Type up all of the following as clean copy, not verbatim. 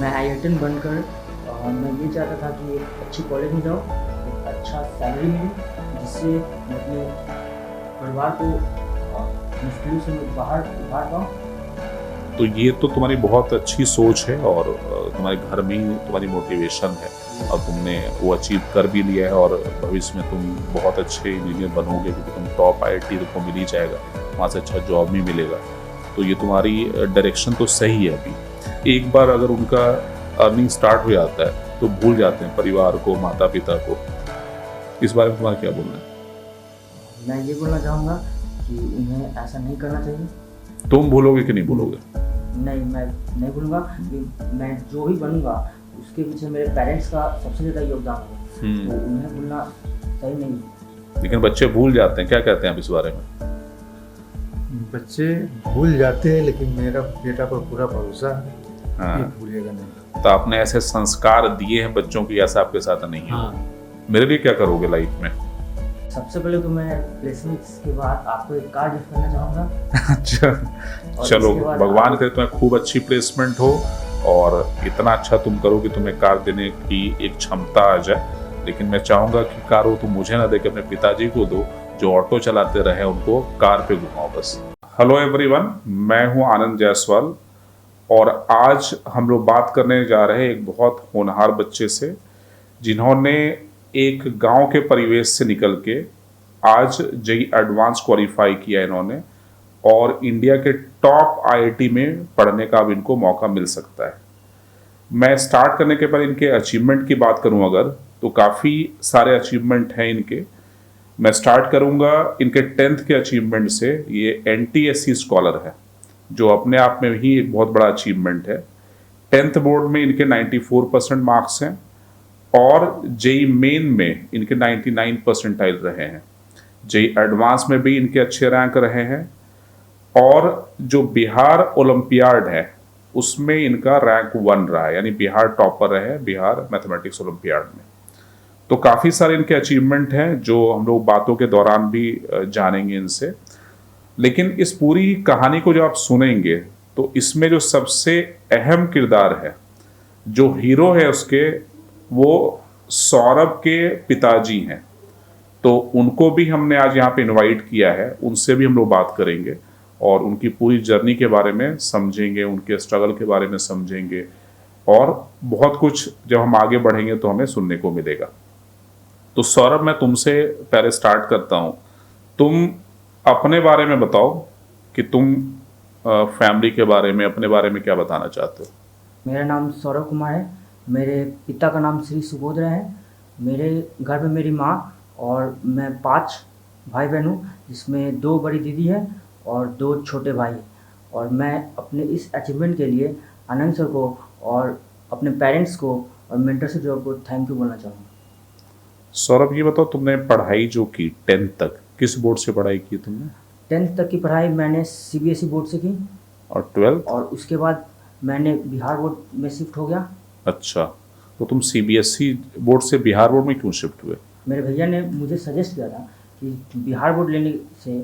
मैं आईआईटियन बनकर मैं ये चाहता था कि एक अच्छी कॉलेज में जाऊँ, एक अच्छा सैलरी मिले, जिससे मैं अपने परिवार को मुश्किलों से मैं बाहर उभार पाऊँ। तो ये तो तुम्हारी बहुत अच्छी सोच है और तुम्हारे घर में ही तुम्हारी मोटिवेशन है और तुमने वो अचीव कर भी लिया है और भविष्य में तुम बहुत अच्छे इंजीनियर बनोगे क्योंकि तुम टॉप आईआईटी तुमको मिल ही जाएगा, वहाँ से अच्छा जॉब भी मिलेगा। तो ये तुम्हारी डायरेक्शन तो सही है। अभी एक बार अगर उनका अर्निंग स्टार्ट हो जाता है तो भूल जाते हैं परिवार को, माता पिता को। इस बारे में तुम्हारा क्या बोलना है? मैं ये बोलना चाहूँगा कि उन्हें ऐसा नहीं करना चाहिए। तुम भूलोगे कि नहीं भूलोगे? नहीं, मैं नहीं भूलूँगा कि मैं जो भी बनूँगा उसके पीछे मेरे पेरेंट्स का सबसे ज़्यादा योगदान है, तो उन्हें भूलना सही नहीं। लेकिन बच्चे भूल जाते हैं, क्या कहते हैं आप इस बारे में? बच्चे भूल जाते हैं, लेकिन मेरा बेटा पर पूरा भरोसा है, हाँ। ये भूलेगा नहीं। तो आपने ऐसे संस्कार दिए हैं बच्चों की, ऐसा आपके साथ नहीं है? हाँ। मेरे लिए क्या करोगे लाइफ में? सबसे पहले तो मैं प्लेसमेंट्स के बाद आपको एक कार गिफ्ट करना चाहूँगा। अच्छा, और चलो इसके बाद भगवान आप- करे तुम्हें खूब अच्छी प्लेसमेंट हो और इतना अच्छा तुम करो कि तुम्हें कार देने की एक क्षमता आ जाए। लेकिन मैं चाहूँगा कि कार हो तुम मुझे ना दे के अपने पिताजी को दो, जो ऑटो चलाते रहे उनको कार पे घुमाओ बस। हेलो एवरीवन, मैं हूँ आनंद जायसवाल और आज हम लोग बात करने जा रहे हैं एक बहुत होनहार बच्चे से, जिन्होंने एक गांव के परिवेश से निकल के आज जेईई एडवांस क्वालिफाई किया इन्होंने और इंडिया के टॉप आईआईटी में पढ़ने का अब इनको मौका मिल सकता है। मैं स्टार्ट करने के बाद इनके अचीवमेंट की बात करूं अगर, तो काफ़ी सारे अचीवमेंट हैं इनके। मैं स्टार्ट करूंगा इनके 10th के अचीवमेंट से। ये एनटीएससी स्कॉलर है, जो अपने आप में ही एक बहुत बड़ा अचीवमेंट है। 10th बोर्ड में इनके 94% मार्क्स हैं और जेईई मेन में इनके 99 परसेंटाइल रहे हैं। जेईई एडवांस में भी इनके अच्छे रैंक रहे हैं और जो बिहार ओलंपियाड है उसमें इनका रैंक 1 रहा है, यानी बिहार टॉपर रहे बिहार मैथमेटिक्स ओलंपियाड में। तो काफ़ी सारे इनके अचीवमेंट हैं जो हम लोग बातों के दौरान भी जानेंगे इनसे। लेकिन इस पूरी कहानी को जब आप सुनेंगे तो इसमें जो सबसे अहम किरदार है, जो हीरो है उसके, वो सौरभ के पिताजी हैं। तो उनको भी हमने आज यहाँ पे इनवाइट किया है, उनसे भी हम लोग बात करेंगे और उनकी पूरी जर्नी के बारे में समझेंगे, उनके स्ट्रगल के बारे में समझेंगे और बहुत कुछ जब हम आगे बढ़ेंगे तो हमें सुनने को मिलेगा। तो सौरभ, मैं तुमसे पहले स्टार्ट करता हूँ। तुम अपने बारे में बताओ कि तुम फैमिली के बारे में, अपने बारे में क्या बताना चाहते हो? मेरा नाम सौरभ कुमार है। मेरे पिता का नाम श्री सुबोध है। मेरे घर में मेरी माँ और मैं 5 भाई बहन हूँ, जिसमें 2 बड़ी दीदी है और 2 छोटे भाई। और मैं अपने इस अचीवमेंट के लिए आनंद सर को और अपने पेरेंट्स को और मेंटरशिप जॉब को थैंक यू बोलना चाहूँगा। सौरभ, ये बताओ तुमने पढ़ाई जो की 10th तक किस बोर्ड से पढ़ाई की तुमने? 10th तक की पढ़ाई मैंने सीबीएसई बोर्ड से की और 12th? और उसके बाद मैंने बिहार बोर्ड में शिफ्ट हो गया। अच्छा, तो तुम सीबीएसई बोर्ड से बिहार बोर्ड में क्यों शिफ्ट हुए? मेरे भैया ने मुझे सजेस्ट किया था कि बिहार बोर्ड लेने से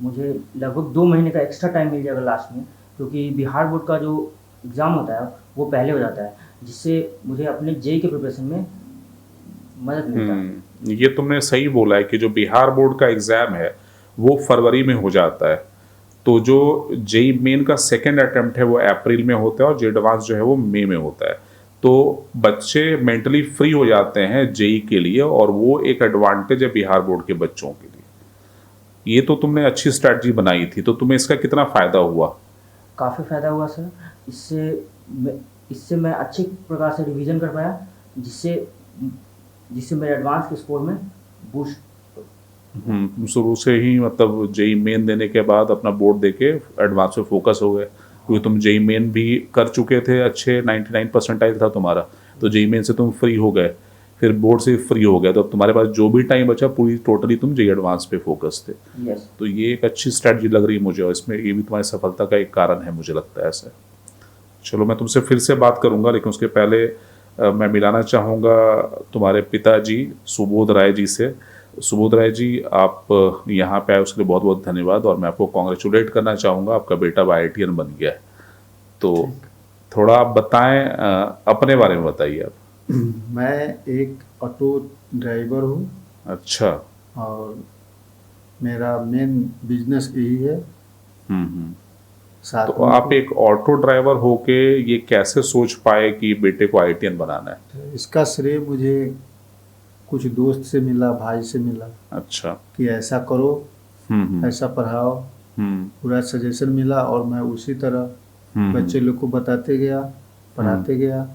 मुझे लगभग 2 महीने का एक्स्ट्रा टाइम मिल जाएगा लास्ट में, क्योंकि बिहार बोर्ड का जो एग्ज़ाम होता है वो पहले हो जाता है, जिससे मुझे अपने जेईई के प्रिपरेशन में मदद मिलता है। ये तुमने सही बोला है कि जो बिहार बोर्ड का एग्ज़ाम है वो फरवरी में हो जाता है, तो जो जेईई मेन का सेकेंड अटेम्प्ट है वो अप्रैल में होता है और जेईई एडवांस जो है वो मई में होता है। तो बच्चे मेंटली फ्री हो जाते हैं जेईई के लिए और वो एक एडवांटेज है बिहार बोर्ड के बच्चों के लिए। ये तो तुमने अच्छी स्ट्रैटेजी बनाई थी, तो तुम्हें इसका कितना फ़ायदा हुआ? काफ़ी फ़ायदा हुआ सर। इससे मैं अच्छी प्रकार से रिवीजन कर पाया, जिससे मेरे एडवांस के स्कोर में बूस्ट। तुम शुरू से ही मतलब जेईई मेन देने के बाद अपना बोर्ड देके एडवांस पे फोकस हो गए, क्योंकि तुम जेईई मेन भी कर चुके थे, अच्छे 99 परसेंटाइल था तुम्हारा, तो जेईई मेन से तुम फ्री हो गए, फिर बोर्ड से फ्री हो गए, तो अब तुम्हारे पास जो भी टाइम बचा पूरी टोटली तुम जेईई एडवांस पे फोकस थे। यस। तो ये एक अच्छी स्ट्रैटेजी लग रही है मुझे और इसमें ये भी तुम्हारी सफलता का एक कारण है, मुझे लगता है ऐसा। चलो, मैं तुमसे फिर से बात करूंगा, लेकिन उसके पहले मैं मिलाना चाहूँगा तुम्हारे पिताजी सुबोध राय जी से। सुबोध राय जी, आप यहाँ पे आए उसके लिए बहुत बहुत धन्यवाद और मैं आपको कॉन्ग्रेचुलेट करना चाहूँगा, आपका बेटा आईआईटीएन बन गया है। तो थोड़ा आप बताएं, अपने बारे में बताइए आप। मैं एक ऑटो ड्राइवर हूँ अच्छा। और मेरा मेन बिजनेस यही है। हम्म। साथ तो में आप एक ऑटो ड्राइवर होके ये कैसे सोच पाए कि बेटे को आईटीएन बनाना है? इसका श्रेय मुझे कुछ दोस्त से मिला, भाई से मिला अच्छा। कि ऐसा करो, हम्म। ऐसा पढ़ाओ। हम्म। पूरा सजेशन मिला और मैं उसी तरह हम्म। बच्चे लोग को बताते गया, पढ़ाते गया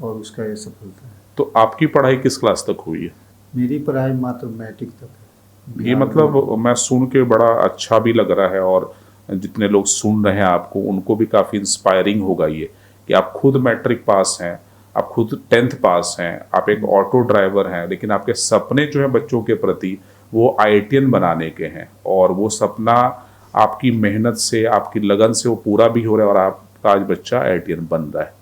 और उसका ये सफलता है। तो आपकी पढ़ाई किस क्लास तक हुई है? मेरी पढ़ाई मात्र मैट्रिक तक है। ये बिहार मतलब बोर्ड। मैं सुन के बड़ा अच्छा भी लग रहा है, और जितने लोग सुन रहे हैं आपको उनको भी काफ़ी इंस्पायरिंग होगा ये कि आप खुद मैट्रिक पास हैं, आप खुद 10th पास हैं, आप एक ऑटो ड्राइवर हैं, लेकिन आपके सपने जो हैं बच्चों के प्रति वो आईटीएन बनाने के हैं, और वो सपना आपकी मेहनत से, आपकी लगन से वो पूरा भी हो रहा है और आपका आज बच्चा आईटीएन बन रहा है।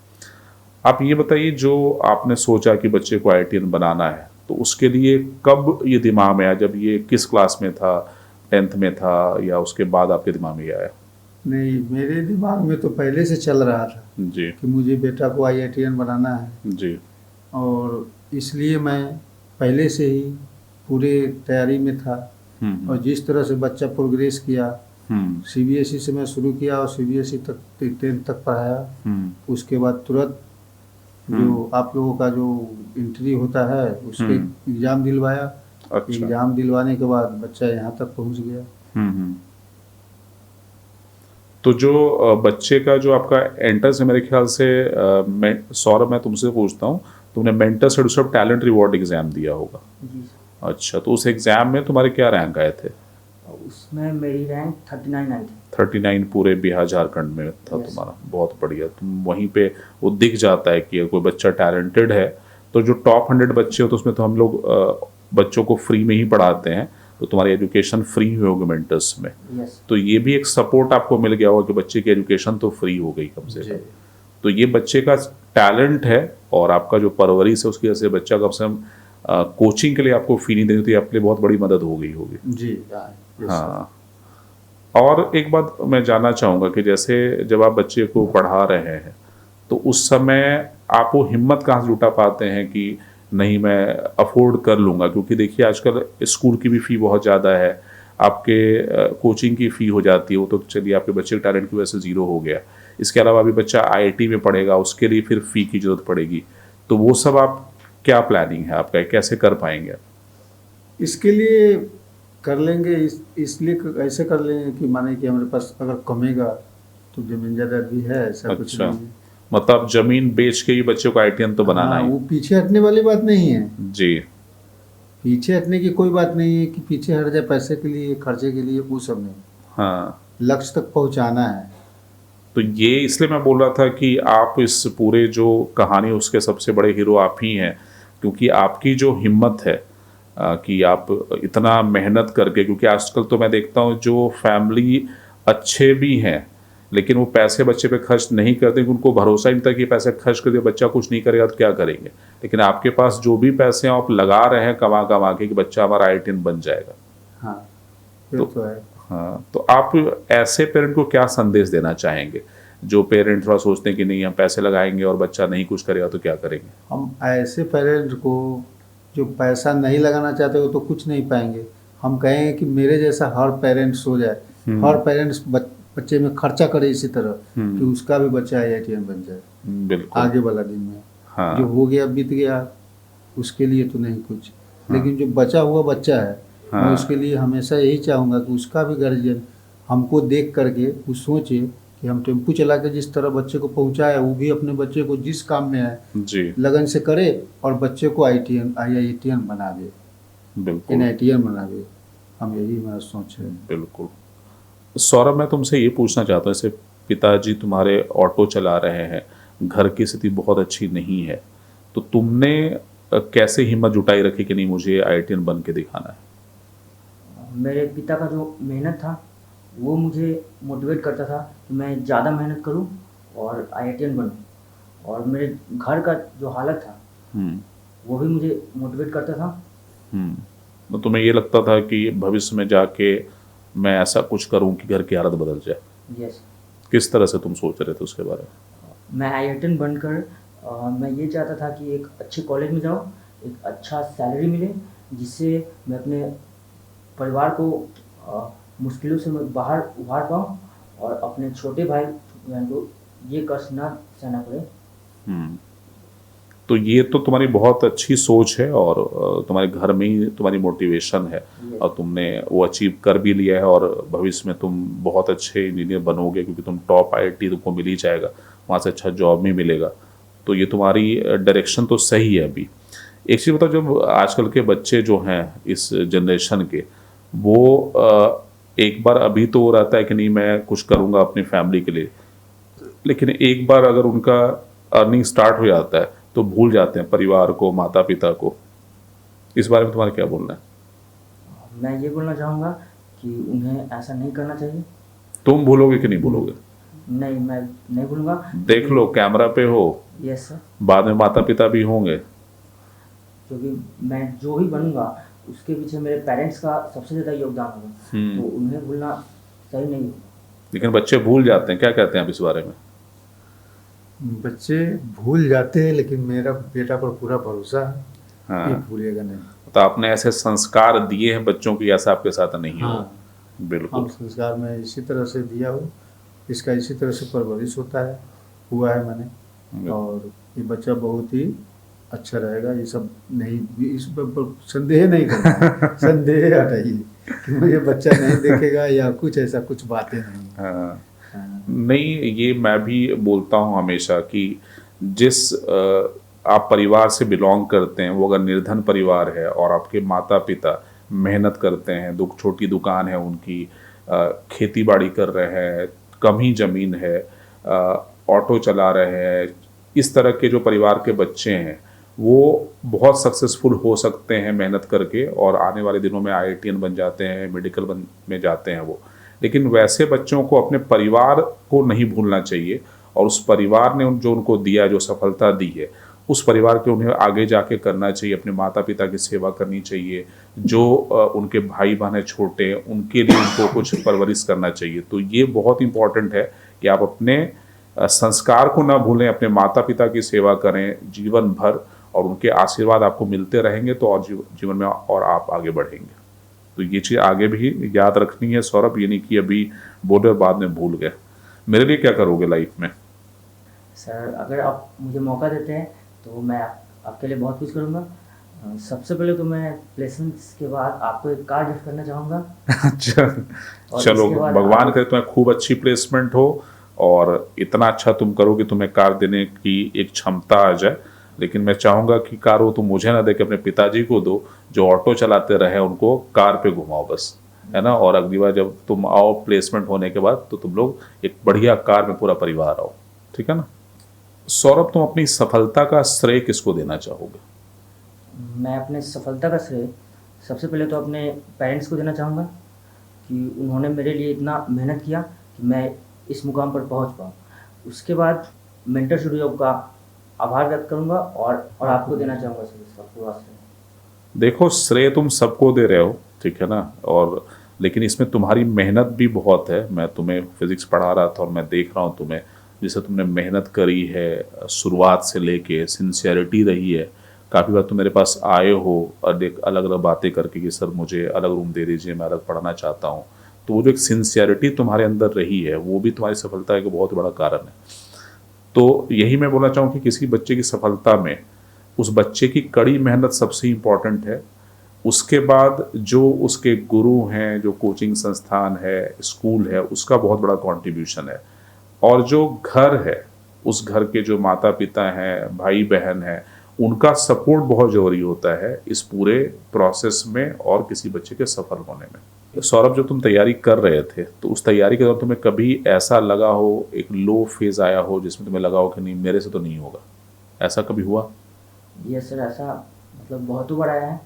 आप ये बताइए, जो आपने सोचा कि बच्चे को आईटीएन बनाना है, तो उसके लिए कब ये दिमाग में आया? जब ये किस क्लास में था, 10th में था या उसके बाद आपके दिमाग में ये आया? नहीं, मेरे दिमाग में तो पहले से चल रहा था जी कि मुझे बेटा को आईआईटीएन बनाना है, जी। और इसलिए मैं पहले से ही पूरे तैयारी में था। और जिस तरह से बच्चा प्रोग्रेस किया, सीबीएसई से मैं शुरू किया और सीबीएसई तक 10th तक पढ़ाया। उसके बाद तुरंत जो आप लोगों का जो एंट्री होता है उसके एग्ज़ाम दिलवाया। अच्छा। एग्ज़ाम दिलवाने के बाद बच्चा यहाँ तक पहुँच गया। तो जो बच्चे का जो आपका एंट्रेंस है, मेरे ख्याल से मैं सौरभ, मैं तुमसे पूछता हूँ, तुमने मेंटर सेडुसर टैलेंट रिवॉर्ड एग्जाम दिया होगा? जी। अच्छा, तो उस एग्जाम में तुम्हारे क्या रैंक आए थे? उसमें मेरी रैंक 39 आई थी। 39 पूरे बिहार झारखंड में था Yes. तुम्हारा। बहुत बढ़िया। तुम वहीं पे वो दिख जाता है कि अगर कोई बच्चा टैलेंटेड है, तो जो टॉप 100 बच्चे हो तो उसमें तो हम लोग बच्चों को फ्री में ही पढ़ाते हैं, तो तुम्हारी एजुकेशन फ्री हुई होगी मेंटर्स में। Yes. तो ये भी एक सपोर्ट आपको मिल गया होगा कि बच्चे की एजुकेशन तो फ्री हो गई कम से कम। तो ये बच्चे का टैलेंट है, और आपका जो परवरिश है उसकी वजह से बच्चा कम से कम कोचिंग के लिए आपको फी नहीं देनी, तो ये आपके लिए बहुत बड़ी मदद हो गई होगी। जी। हाँ। और एक बात मैं जानना चाहूँगा कि जैसे जब आप बच्चे को पढ़ा रहे हैं, तो उस समय आप वो हिम्मत कहाँ से जुटा पाते हैं कि नहीं मैं अफोर्ड कर लूँगा? क्योंकि देखिए आजकल स्कूल की भी फ़ी बहुत ज़्यादा है, आपके कोचिंग की फ़ी हो जाती है, वो तो चलिए आपके बच्चे के टैलेंट की वजह से ज़ीरो हो गया। इसके अलावा अभी बच्चा आईआईटी में पढ़ेगा, उसके लिए फिर फ़ी की ज़रूरत पड़ेगी। तो वो सब आप क्या प्लानिंग है आपका, कैसे कर पाएंगे? इसके लिए कर लेंगे, इसलिए ऐसे कर लेंगे कि माने कि हमारे पास अगर कमेगा तो जमीन जायदाद भी है, ऐसा कुछ अच्छा, नहीं है। मतलब जमीन बेच के ही बच्चों को आईटीएन तो बनाना हाँ, ही। वो पीछे हटने वाली बात नहीं है। जी। पीछे हटने की कोई बात नहीं है कि पीछे हट जाए पैसे के लिए, खर्चे के लिए, वो सब नहीं। हाँ, लक्ष्य तक पहुंचाना है। तो ये इसलिए मैं बोल रहा था कि आप इस पूरे जो कहानी उसके सबसे बड़े हीरो आप ही हैं, क्योंकि आपकी जो हिम्मत है कि आप इतना मेहनत करके, क्योंकि आजकल तो मैं देखता हूँ जो फैमिली अच्छे भी हैं लेकिन वो पैसे बच्चे पे खर्च नहीं करते, क्योंकि उनको भरोसा ही नहीं था कि पैसे खर्च कर दिया बच्चा कुछ नहीं करेगा तो क्या करेंगे। लेकिन आपके पास जो भी पैसे हैं आप लगा रहे हैं कमा कमा के कि बच्चा हमारा आईटीएन बन जाएगा। हाँ, ये तो है। हाँ, तो आप ऐसे पेरेंट को क्या संदेश देना चाहेंगे जो पेरेंट थोड़ा सोचते हैं कि नहीं हम पैसे लगाएंगे और बच्चा नहीं कुछ करेगा तो क्या करेंगे? हम ऐसे पेरेंट को जो पैसा नहीं लगाना चाहते हो तो कुछ नहीं पाएंगे। हम कहेंगे कि मेरे जैसा हर पेरेंट्स हो जाए, हर पेरेंट्स बच्चे में खर्चा करे इसी तरह कि उसका भी बच्चा आईआईटीएन बन जाए बिल्कुल। आगे वाला दिन में। हाँ। जो हो गया बीत गया, उसके लिए तो नहीं कुछ। लेकिन जो बचा हुआ बच्चा है, मैं उसके लिए हमेशा यही चाहूँगा कि उसका भी गार्जियन हमको देख करके वो सोचे कि हम टेम्पू चला के जिस तरह बच्चे को पहुँचाए, वो भी अपने बच्चे को जिस काम में है जी लगन से करे और बच्चे को आईआईटीएन बना दे, बिल्कुल एनआईटीएन बना दे। हम यही हमारा सोच है। बिल्कुल। सौरभ, मैं तुमसे ये पूछना चाहता हूँ, जैसे पिताजी तुम्हारे ऑटो चला रहे हैं, घर की स्थिति बहुत अच्छी नहीं है, तो तुमने कैसे हिम्मत जुटाई रखी कि नहीं मुझे आईआईटीएन बन के दिखाना है? मेरे पिता का जो मेहनत था वो मुझे मोटिवेट करता था कि मैं ज़्यादा मेहनत करूं और आईआईटीएन बनूं, और मेरे घर का जो हालत था वो भी मुझे मोटिवेट करता था। तो तुम्हें ये लगता था कि भविष्य में जाके मैं ऐसा कुछ करूं कि घर की हालत बदल जाए? यस। किस तरह से तुम सोच रहे थे उसके बारे में? मैं आईआईटियन बनकर मैं ये चाहता था कि एक अच्छे कॉलेज में जाऊँ, एक अच्छा सैलरी मिले, जिससे मैं अपने परिवार को मुश्किलों से मैं बाहर उभार पाऊँ और अपने छोटे भाई बहन को ये कष्ट ना सहना पड़े। हम्म। तो ये तो तुम्हारी बहुत अच्छी सोच है और तुम्हारे घर में ही तुम्हारी मोटिवेशन है और तुमने वो अचीव कर भी लिया है और भविष्य में तुम बहुत अच्छे इंजीनियर बनोगे क्योंकि तुम टॉप आईआईटी तुमको मिल ही जाएगा, वहाँ से अच्छा जॉब भी मिलेगा। तो ये तुम्हारी डायरेक्शन तो सही है। अभी एक चीज़ बताओ, जब आजकल के बच्चे जो हैं इस जनरेशन के, वो एक बार अभी तो वो रहता है कि नहीं मैं कुछ करूँगा अपनी फैमिली के लिए, लेकिन एक बार अगर उनका अर्निंग स्टार्ट हो जाता है तो भूल जाते हैं परिवार को, माता पिता को। इस बारे में तुम्हारा क्या बोलना है? मैं ये बोलना चाहूँगा कि उन्हें ऐसा नहीं करना चाहिए। तुम भूलोगे कि नहीं भूलोगे? नहीं, मैं नहीं भूलूंगा। देख लो कैमरा पे हो, यस सर, बाद में माता पिता भी होंगे। क्योंकि मैं जो भी बनूंगा उसके पीछे मेरे पेरेंट्स का सबसे ज़्यादा योगदान होगा, तो उन्हें भूलना सही नहीं होगा। लेकिन बच्चे भूल जाते हैं, क्या कहते हैं आप इस बारे में? बच्चे भूल जाते हैं, लेकिन मेरा बेटा पर पूरा भरोसा है हाँ। कि भूलेगा नहीं। तो आपने ऐसे संस्कार दिए हैं बच्चों की, ऐसा आपके साथ नहीं हो? हाँ, बिल्कुल। हम संस्कार में इसी तरह से दिया हो, इसका इसी तरह से परवरिश होता है, हुआ है मैंने, और ये बच्चा बहुत ही अच्छा रहेगा। ये सब नहीं, इस पर संदेह नहीं करना, संदेह हटाइए कि मुझे बच्चा नहीं देखेगा या कुछ ऐसा कुछ बातें नहीं। हाँ। नहीं, ये मैं भी बोलता हूँ हमेशा कि जिस आप परिवार से बिलोंग करते हैं, वो अगर निर्धन परिवार है और आपके माता पिता मेहनत करते हैं, छोटी दुकान है उनकी, खेती बाड़ी कर रहे हैं, कम ही ज़मीन है, ऑटो चला रहे हैं, इस तरह के जो परिवार के बच्चे हैं वो बहुत सक्सेसफुल हो सकते हैं मेहनत करके, और आने वाले दिनों में आईआईटीएन बन जाते हैं, मेडिकल में जाते हैं वो। लेकिन वैसे बच्चों को अपने परिवार को नहीं भूलना चाहिए, और उस परिवार ने जो उनको दिया, जो सफलता दी है, उस परिवार के उन्हें आगे जाके करना चाहिए, अपने माता पिता की सेवा करनी चाहिए, जो उनके भाई बहन है छोटे, उनके लिए उनको कुछ परवरिश करना चाहिए। तो ये बहुत इंपॉर्टेंट है कि आप अपने संस्कार को ना भूलें, अपने माता पिता की सेवा करें जीवन भर, और उनके आशीर्वाद आपको मिलते रहेंगे तो और जीवन में और आप आगे बढ़ेंगे। तो ये चीज़ आगे भी याद रखनी है सौरभ, ये नहीं कि अभी बोले और बाद में भूल गए। मेरे लिए क्या करोगे लाइफ में? सर, अगर आप मुझे मौका देते हैं तो मैं आपके लिए बहुत कुछ करूँगा। सबसे पहले तो मैं प्लेसमेंट्स के बाद आपको एक कार गिफ्ट करना चाहूँगा। अच्छा, चलो भगवान करे तुम्हें खूब अच्छी प्लेसमेंट हो और इतना अच्छा तुम करो कि तुम्हें कार देने की एक क्षमता आ जाए। लेकिन मैं चाहूँगा कि कार वो तुम मुझे ना दे के अपने पिताजी को दो, जो ऑटो चलाते रहे, उनको कार पे घुमाओ बस, है ना। और अगली बार जब तुम आओ प्लेसमेंट होने के बाद तो तुम लोग एक बढ़िया कार में पूरा परिवार आओ, ठीक है ना। सौरभ, तुम अपनी सफलता का श्रेय किसको देना चाहोगे? मैं अपने सफलता का श्रेय सबसे पहले तो अपने पेरेंट्स को देना चाहूँगा कि उन्होंने मेरे लिए इतना मेहनत किया कि मैं इस मुकाम पर पहुँच पाऊँ। उसके बाद मेंटर स्टूडियो का आभार व्यक्त करूँगा और आपको देना चाहूँगा सर इसका पूरा श्रेय। देखो, श्रेय तुम सबको दे रहे हो, ठीक है ना, और लेकिन इसमें तुम्हारी मेहनत भी बहुत है। मैं तुम्हें फिजिक्स पढ़ा रहा था और मैं देख रहा हूँ तुम्हें, जिससे तुमने मेहनत करी है, शुरुआत से लेके सिंसियरिटी रही है। काफ़ी बार तुम मेरे पास आए हो और एक अलग अलग बातें करके कि सर मुझे अलग रूम दे दीजिए, मैं अलग पढ़ना चाहता हूँ। तो वो जो एक सिंसियरिटी तुम्हारे अंदर रही है, वो भी तुम्हारी सफलता का बहुत बड़ा कारण है। तो यही मैं बोलना चाहूँ कि किसी बच्चे की सफलता में उस बच्चे की कड़ी मेहनत सबसे इम्पॉर्टेंट है। उसके बाद जो उसके गुरु हैं, जो कोचिंग संस्थान है, स्कूल है, उसका बहुत बड़ा कंट्रीब्यूशन है। और जो घर है, उस घर के जो माता पिता हैं, भाई बहन हैं, उनका सपोर्ट बहुत ज़रूरी होता है इस पूरे प्रोसेस में और किसी बच्चे के सफल होने में। सौरभ, जब तुम तैयारी कर रहे थे तो उस तैयारी के दौरान तुम्हें कभी ऐसा लगा हो, एक लो फेज़ आया हो जिसमें तुम्हें लगा हो कि नहीं मेरे से तो नहीं होगा, ऐसा कभी हुआ? ये सर ऐसा मतलब बहुत बार आया है।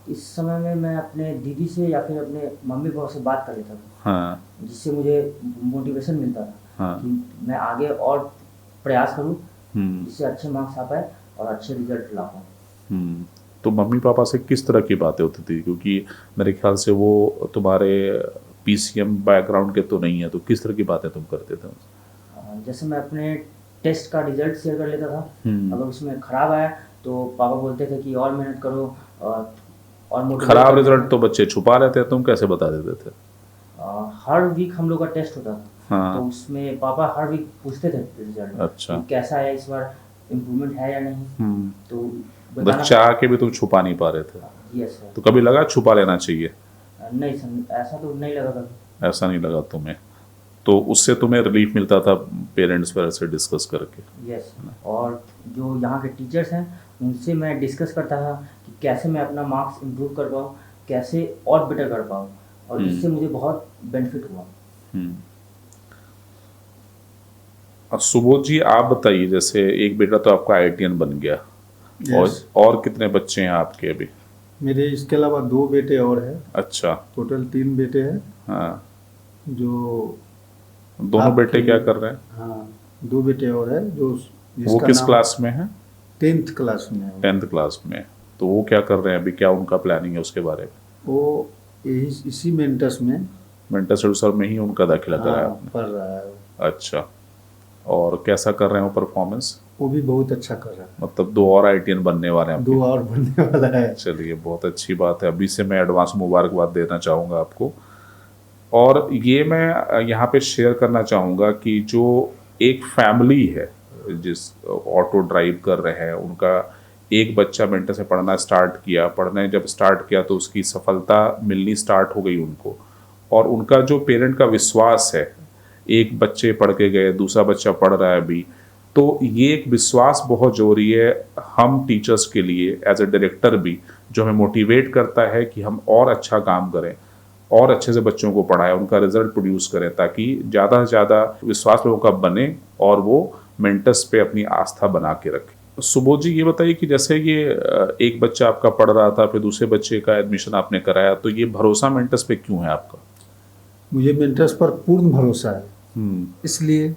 इस समय में मैं अपने दीदी से या फिर अपने मम्मी पापा से बात कर लेता था। हाँ। जिससे मुझे मोटिवेशन मिलता था। हाँ। कि मैं आगे और प्रयास करूं, जिससे अच्छे मार्क्स आ पाए और अच्छे रिजल्ट ला पाऊँ। तो मम्मी पापा से किस तरह की बातें होती थी? क्योंकि मेरे ख्याल से वो तुम्हारे पीसीएम बैकग्राउंड के तो नहीं है, तो किस तरह की बातें तुम करते थे? जैसे मैं अपने टेस्ट का रिजल्ट शेयर कर लेता था, अगर उसमें ख़राब आया तो पापा बोलते थे कि और मेहनत करो और मोटिवेट खराब करते रिजल्ट थे। तो बच्चे छुपा रहते हैं, तुम कैसे बता देते थे? हर वीक हम लोग का टेस्ट होता था, हाँ। तो उसमें पापा हर वीक पूछते थे रिजल्ट अच्छा। कि कैसा है इस बार, इम्प्रूवमेंट है या नहीं, तो मतलब बताना। चाह के भी तुम छुपा नहीं पा रहे थे? Yes sir. तो कभी लगा छुपा लेना चाहिए? नहीं सर, ऐसा तो नहीं लगा कभी। ऐसा नहीं लगा तुम्हें? तो उससे तुम्हें रिलीफ मिलता था पेरेंट्स वगैरह से डिस्कस करके? यस। और जो यहाँ के टीचर्स हैं उनसे मैं डिस्कस करता था कि कैसे मैं अपना मार्क्स इम्प्रूव कर पाऊँ, कैसे और बेटर कर पाऊँ, और इससे मुझे बहुत बेनिफिट हुआ। और सुबोध जी आप बताइए, जैसे एक बेटा तो आपका IITian बन गया, और कितने बच्चे हैं आपके अभी? मेरे इसके अलावा 2 बेटे और हैं। अच्छा। टोटल 3 बेटे हैं। हाँ। जो दोनों बेटे क्या कर रहे हैं? हाँ, 2 बेटे और हैं जो वो किस क्लास में है? 10th क्लास में है। 10th क्लास में। तो वो क्या कर रहे हैं अभी, क्या उनका प्लानिंग है उसके बारे में? वो इसी मेंटस में, मेंटस एडुसर में ही उनका दाखिला कराया आपने? पढ़ रहा है। अच्छा। और कैसा कर रहे हैं वो परफॉर्मेंस? वो भी बहुत अच्छा कर रहा है। मतलब 2 और IITian बनने वाले हैं? 2 और बनने वाला है। चलिए बहुत अच्छी बात है, अभी से मैं एडवांस मुबारकबाद देना चाहूँगा आपको। और ये मैं यहाँ पे शेयर करना चाहूँगा कि जो एक फैमिली है जिस ऑटो ड्राइव कर रहे हैं, उनका एक बच्चा मेंटर से पढ़ना स्टार्ट किया, पढ़ने जब स्टार्ट किया तो उसकी सफलता मिलनी स्टार्ट हो गई उनको, और उनका जो पेरेंट का विश्वास है, एक बच्चे पढ़ के गए, दूसरा बच्चा पढ़ रहा है अभी, तो ये एक विश्वास बहुत ज़रूरी है हम टीचर्स के लिए, एज ए डायरेक्टर भी, जो हमें मोटिवेट करता है कि हम और अच्छा काम करें और अच्छे से बच्चों को पढ़ाएं, उनका रिजल्ट प्रोड्यूस करें, ताकि ज़्यादा से ज़्यादा विश्वास लोगों का बने और वो मेंटर्स पे अपनी आस्था बना के रखें। सुबोध जी ये बताइए कि जैसे ये एक बच्चा आपका पढ़ रहा था, फिर दूसरे बच्चे का एडमिशन आपने कराया, तो ये भरोसा मेंटर्स पे क्यों है आपका? मुझे मेंटर्स पर पूर्ण भरोसा है। इसलिए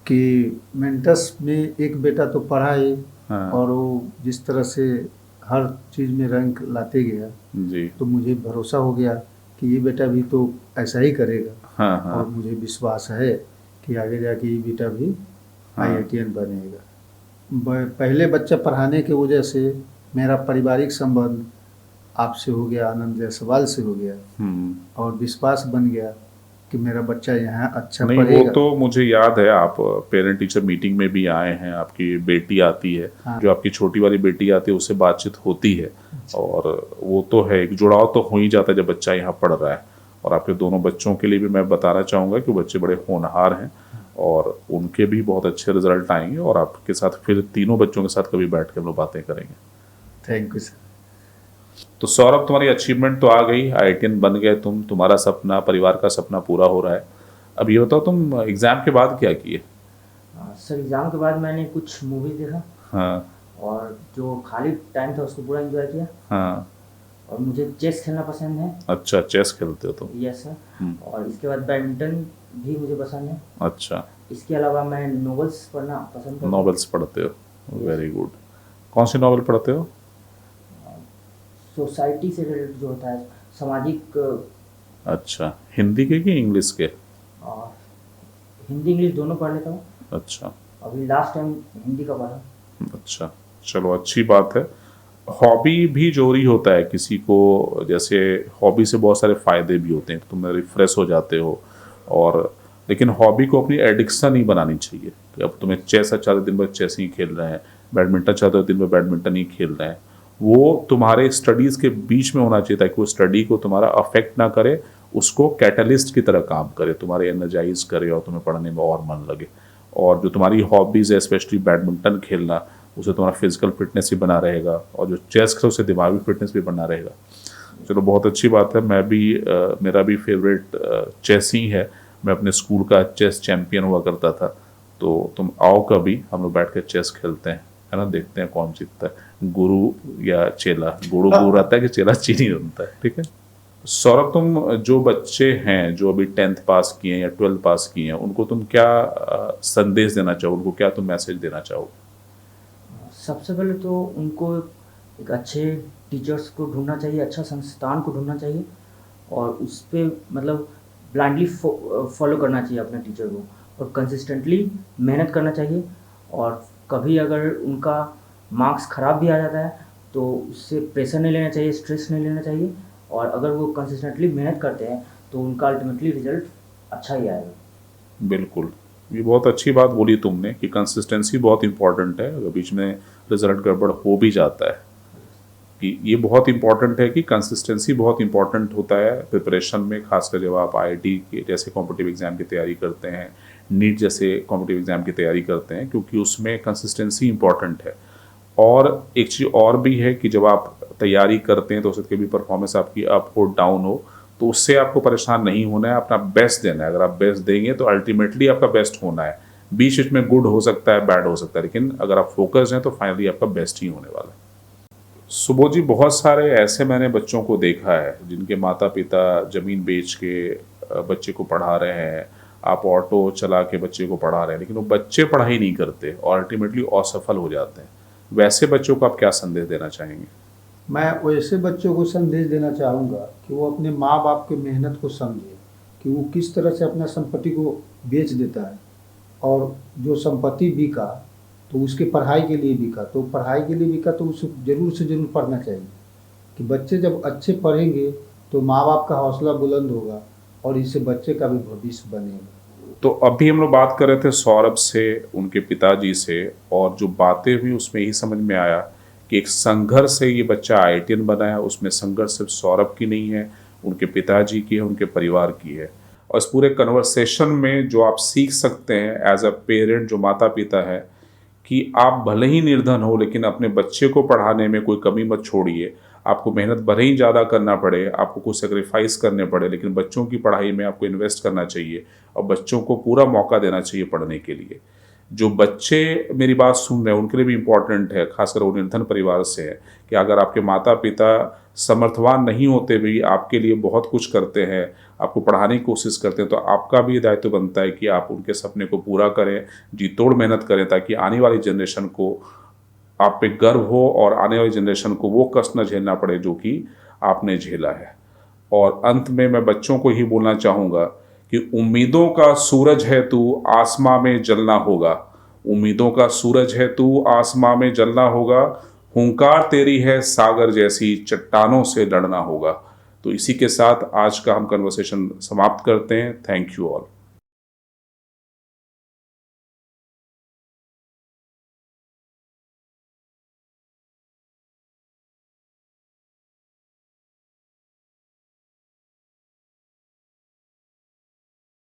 कि मेंटर्स में एक बेटा तो पढ़ा ही, और वो जिस तरह से हर चीज़ में रैंक लाते गया जी, तो मुझे भरोसा हो गया कि ये बेटा भी तो ऐसा ही करेगा। और मुझे विश्वास है कि आगे जाके ये बेटा भी IITian बनेगा। पहले बच्चा पढ़ाने की वजह से मेरा पारिवारिक संबंध आपसे हो गया, आनंद जायसवाल से हो गया, और विश्वास बन गया कि मेरा बच्चा यहाँ अच्छा पढ़ेगा। वो तो मुझे याद है, आप पेरेंट टीचर मीटिंग में भी आए हैं, आपकी बेटी आती है, जो आपकी छोटी वाली बेटी आती है उससे बातचीत होती है, और वो तो है, एक जुड़ाव तो हो ही जाता है जब बच्चा यहाँ पढ़ रहा है। और आपके दोनों बच्चों के लिए भी मैं बताना चाहूँगा कि बच्चे बड़े होनहार हैं और उनके भी बहुत अच्छे रिजल्ट आएंगे, और आपके साथ फिर तीनों बच्चों के साथ कभी बैठ के हम लोग बातें करेंगे। Thank you sir. तो सौरभ, तुम्हारी अचीवमेंट तो आ गई, IITian बन गए तुम, तुम्हारा सपना, परिवार का सपना पूरा हो रहा है। अब ये बताओ तुम एग्ज़ाम के बाद क्या किए? सर एग्ज़ाम के बाद मैंने कुछ मूवीज़ देखा, हाँ, और जो खाली टाइम था उसको पूरा एंजॉय किया। हाँ। और मुझे चेस खेलना पसंद है। अच्छा, चेस खेलते हो तुम? Yes sir. और इसके बाद बैडमिंटन भी मुझे पसंद है। अच्छा। इसके अलावा मैं नॉवेल्स पढ़ना पसंद करता हूँ। नॉवेल्स पढ़ते हो? Very good. कौन सी नॉवेल पढ़ते हो? सोसाइटी से रिलेटेड जो होता है, सामाजिक। अच्छा, हिंदी के कि इंग्लिश के? हिंदी इंग्लिश दोनों पढ़ लेता हूँ। अच्छा। अभी लास्ट टाइम हिंदी का पढ़ा। अच्छा, चलो अच्छी बात है। हॉबी भी जरूरी होता है किसी को, जैसे हॉबी से बहुत सारे फ़ायदे भी होते हैं, तुम रिफ्रेश हो जाते हो, और लेकिन हॉबी को अपनी एडिक्शन नहीं बनानी चाहिए कि अब तुम्हें चेस अच्छा, दिन भर चेस ही खेल रहे हैं, बैडमिंटन चाहते हो दिन भर बैडमिंटन ही खेल रहे हैं। वो तुम्हारे स्टडीज़ के बीच में होना चाहिए ताकि वो स्टडी को तुम्हारा अफेक्ट ना करे, उसको कैटलिस्ट की तरह काम करे, तुम्हारे एनर्जाइज करे और तुम्हें पढ़ने में और मन लगे। और जो तुम्हारी हॉबीज़ है, स्पेशली बैडमिंटन खेलना, उसे तुम्हारा फिजिकल फिटनेस ही बना रहेगा, और जो चेस है उससे दिमागी फिटनेस भी बना रहेगा। चलो बहुत अच्छी बात है। मैं भी मेरा भी फेवरेट चेस ही है। मैं अपने स्कूल का चेस चैम्पियन हुआ करता था। तो तुम आओ कभी, हम लोग बैठ कर चेस खेलते हैं, है ना, देखते हैं कौन जीतता है, गुरु या चेला। गुरु रहता है कि चेला चीनी बनता है, ठीक है। सौरभ, तुम जो बच्चे हैं जो अभी 10th पास किए हैं या 12th पास किए हैं, उनको तुम क्या संदेश देना चाहो, उनको क्या तुम मैसेज देना चाहो? सबसे पहले तो उनको एक अच्छे टीचर्स को ढूंढना चाहिए, अच्छा संस्थान को ढूंढना चाहिए, और उस पर मतलब ब्लाइंडली फॉलो करना चाहिए अपने टीचर को। और कंसिस्टेंटली मेहनत करना चाहिए। और कभी अगर उनका मार्क्स ख़राब भी आ जाता है तो उससे प्रेशर नहीं लेना चाहिए, स्ट्रेस नहीं लेना चाहिए। और अगर वो कंसिस्टेंटली मेहनत करते हैं तो उनका अल्टीमेटली रिजल्ट अच्छा ही आएगा। बिल्कुल, ये बहुत अच्छी बात बोली तुमने कि कंसिस्टेंसी बहुत इंपॉर्टेंट है। अगर बीच में रिजल्ट गड़बड़ हो भी जाता है कि ये बहुत इंपॉर्टेंट है कि कंसिस्टेंसी बहुत इंपॉर्टेंट होता है प्रिपरेशन में, खासकर जब आप आईआईटी के जैसे कॉम्पिटिटिव एग्ज़ाम की तैयारी करते हैं, नीट जैसे कॉम्पिटिटिव एग्ज़ाम की तैयारी करते हैं, क्योंकि उसमें कंसिस्टेंसी इंपॉर्टेंट है। और एक चीज़ और भी है कि जब आप तैयारी करते हैं तो हो सकता है कि परफॉर्मेंस आपकी अप हो डाउन हो, तो उससे आपको परेशान नहीं होना है, अपना बेस्ट देना है। अगर आप बेस्ट देंगे तो अल्टीमेटली आपका बेस्ट होना है। बीच बीच में गुड हो सकता है, बैड हो सकता है, लेकिन अगर आप फोकस हैं तो फाइनली आपका बेस्ट ही होने वाला है। सुबोध जी, बहुत सारे ऐसे मैंने बच्चों को देखा है जिनके माता पिता ज़मीन बेच के बच्चे को पढ़ा रहे हैं, आप ऑटो चला के बच्चे को पढ़ा रहे हैं, लेकिन वो बच्चे पढ़ाई नहीं करते और अल्टीमेटली असफल हो जाते हैं। वैसे बच्चों को आप क्या संदेश देना चाहेंगे? मैं वैसे बच्चों को संदेश देना चाहूँगा कि वो अपने माँ बाप की मेहनत को समझे कि वो किस तरह से अपना संपत्ति को बेच देता है, और जो संपत्ति बिका तो उसके पढ़ाई के लिए बिका, तो पढ़ाई के लिए बिका तो उसे ज़रूर से ज़रूर पढ़ना चाहिए। कि बच्चे जब अच्छे पढ़ेंगे तो माँ बाप का हौसला बुलंद होगा और इससे बच्चे का भी भविष्य बनेगा। तो अभी हम लोग बात कर रहे थे सौरभ से, उनके पिताजी से, और जो बातें हुई उसमें यही समझ में आया कि एक संघर्ष से ये बच्चा आईआईटीएन बना है। उसमें संघर्ष सिर्फ सौरभ की नहीं है, उनके पिताजी की है, उनके परिवार की है। और इस पूरे कन्वर्सेशन में जो आप सीख सकते हैं एज अ पेरेंट, जो माता पिता है, कि आप भले ही निर्धन हो लेकिन अपने बच्चे को पढ़ाने में कोई कमी मत छोड़िए। आपको मेहनत भले ही ज़्यादा करना पड़े, आपको कुछ सेक्रीफाइस करने पड़े, लेकिन बच्चों की पढ़ाई में आपको इन्वेस्ट करना चाहिए और बच्चों को पूरा मौका देना चाहिए पढ़ने के लिए। जो बच्चे मेरी बात सुन रहे हैं उनके लिए भी इम्पॉर्टेंट है, खासकर वो निर्धन परिवार से है, कि अगर आपके माता पिता समर्थवान नहीं होते भी आपके लिए बहुत कुछ करते हैं, आपको पढ़ाने की कोशिश करते हैं, तो आपका भी दायित्व बनता है कि आप उनके सपने को पूरा करें, जी तोड़ मेहनत करें, ताकि आने वाली जनरेशन को आप पे गर्व हो और आने वाली जनरेशन को वो कष्ट न झेलना पड़े जो कि आपने झेला है। और अंत में मैं बच्चों को ही बोलना चाहूँगा कि उम्मीदों का सूरज है तू, आसमां में जलना होगा। उम्मीदों का सूरज है तू, आसमां में जलना होगा। हुंकार तेरी है सागर जैसी, चट्टानों से लड़ना होगा। तो इसी के साथ आज का हम कन्वर्सेशन समाप्त करते हैं। Thank you all.